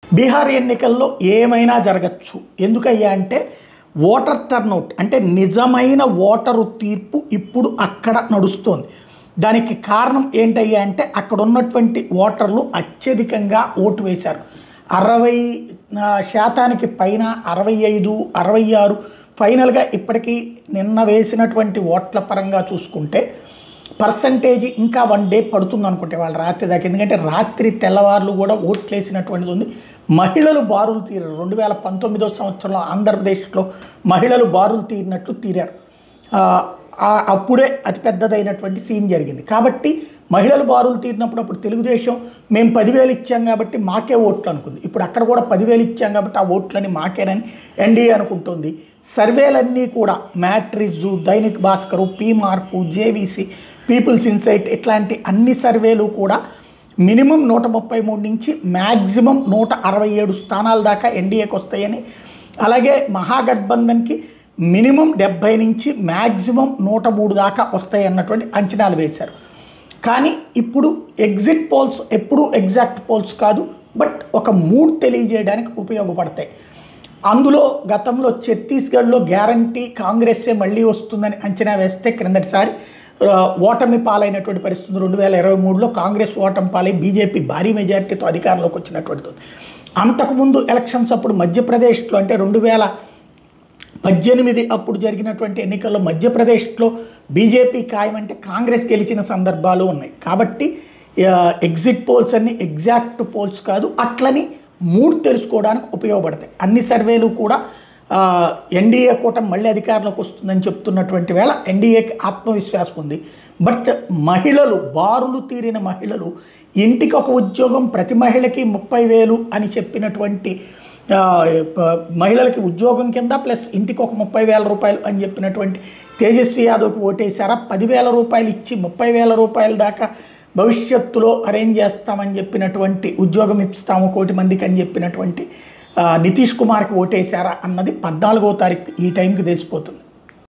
బీహార్ ఎన్నికల్లో ఏమైనా జరగచ్చు. ఎందుకయ్యా అంటే ఓటర్ టర్నౌట్ అంటే నిజమైన ఓటరు తీర్పు ఇప్పుడు అక్కడ నడుస్తోంది. దానికి కారణం ఏంటయ్యా అంటే అక్కడ ఉన్నటువంటి ఓటర్లు అత్యధికంగా ఓటు వేశారు. 60% పైన 65, 66 ఫైనల్గా ఇప్పటికీ నిన్న వేసినటువంటి ఓట్ల పరంగా చూసుకుంటే పర్సంటేజ్ ఇంకా 1 డే పడుతుంది అనుకుంటే వాళ్ళ రాత్రి దాకా. ఎందుకంటే రాత్రి తెల్లవారులు కూడా ఓట్లు వేసినటువంటిది ఉంది. మహిళలు బారులు తీరారు. 2019 సంవత్సరంలో ఆంధ్రప్రదేశ్లో మహిళలు బారులు తీరినట్లు తీరారు. అప్పుడే అతిపెద్దదైనటువంటి సీన్ జరిగింది. కాబట్టి మహిళలు బారులు తీరినప్పుడు అప్పుడు తెలుగుదేశం మేము 10,000 ఇచ్చాం కాబట్టి మాకే ఓట్లు అనుకుంది. ఇప్పుడు అక్కడ కూడా 10,000 ఇచ్చాం కాబట్టి ఆ ఓట్లని మాకేనని ఎన్డీఏ అనుకుంటుంది. సర్వేలన్నీ కూడా మ్యాట్రిజు, దైనిక్ భాస్కరు, పీమార్కు, జేవీసీ, పీపుల్స్ ఇన్సైట్ ఇట్లాంటి అన్ని సర్వేలు కూడా మినిమం 133 నుంచి మ్యాక్సిమం 167 స్థానాల దాకా ఎన్డీఏకి వస్తాయని, అలాగే మహాగఠబంధన్కి మినిమం 70 నుంచి మ్యాక్సిమం 103 దాకా వస్తాయి అన్నటువంటి అంచనాలు వేశారు. కానీ ఇప్పుడు ఎగ్జిట్ పోల్స్ ఎప్పుడూ ఎగ్జాక్ట్ పోల్స్ కాదు, బట్ ఒక మూడ్ తెలియజేయడానికి ఉపయోగపడతాయి. అందులో గతంలో ఛత్తీస్గఢ్లో గ్యారంటీ కాంగ్రెస్సే మళ్ళీ వస్తుందని అంచనా వేస్తే క్రిందటిసారి ఓటమి పాలైనటువంటి పరిస్థితి 2023లో కాంగ్రెస్ ఓటమి పాలై బీజేపీ భారీ మెజారిటీతో అధికారంలోకి వచ్చినటువంటిది. అంతకుముందు ఎలక్షన్స్ అప్పుడు మధ్యప్రదేశ్లో అంటే 2018 అప్పుడు జరిగినటువంటి ఎన్నికల్లో మధ్యప్రదేశ్లో బీజేపీ ఖాయమంటే కాంగ్రెస్ గెలిచిన సందర్భాలు ఉన్నాయి. కాబట్టి ఎగ్జిట్ పోల్స్ అన్ని ఎగ్జాక్ట్ పోల్స్ కాదు, అట్లని మూడ్ తెలుసుకోవడానికి ఉపయోగపడతాయి. అన్ని సర్వేలు కూడా ఎన్డీఏ కూటమి మళ్ళీ అధికారంలోకి వస్తుందని చెప్తున్నటువంటి వేళ ఎన్డీఏకి ఆత్మవిశ్వాసం ఉంది. బట్ మహిళలు బారులు తీరిన మహిళలు ఇంటికి ఒక ఉద్యోగం, ప్రతి మహిళకి 30,000 అని చెప్పినటువంటి మహిళలకి ఉద్యోగం కింద ప్లస్ ఇంటికి ఒక 30,000 రూపాయలు అని చెప్పినటువంటి తేజస్వి యాదవ్కి ఓటేశారా. 10,000 రూపాయలు ఇచ్చి 30,000 రూపాయల దాకా భవిష్యత్తులో అరేంజ్ చేస్తామని చెప్పినటువంటి ఉద్యోగం ఇస్తాము 1 కోటి మందికి అని చెప్పినటువంటి నితీష్ కుమార్కి ఓటేశారా అన్నది 14వ తారీఖు ఈ టైంకి తెలిసిపోతుంది.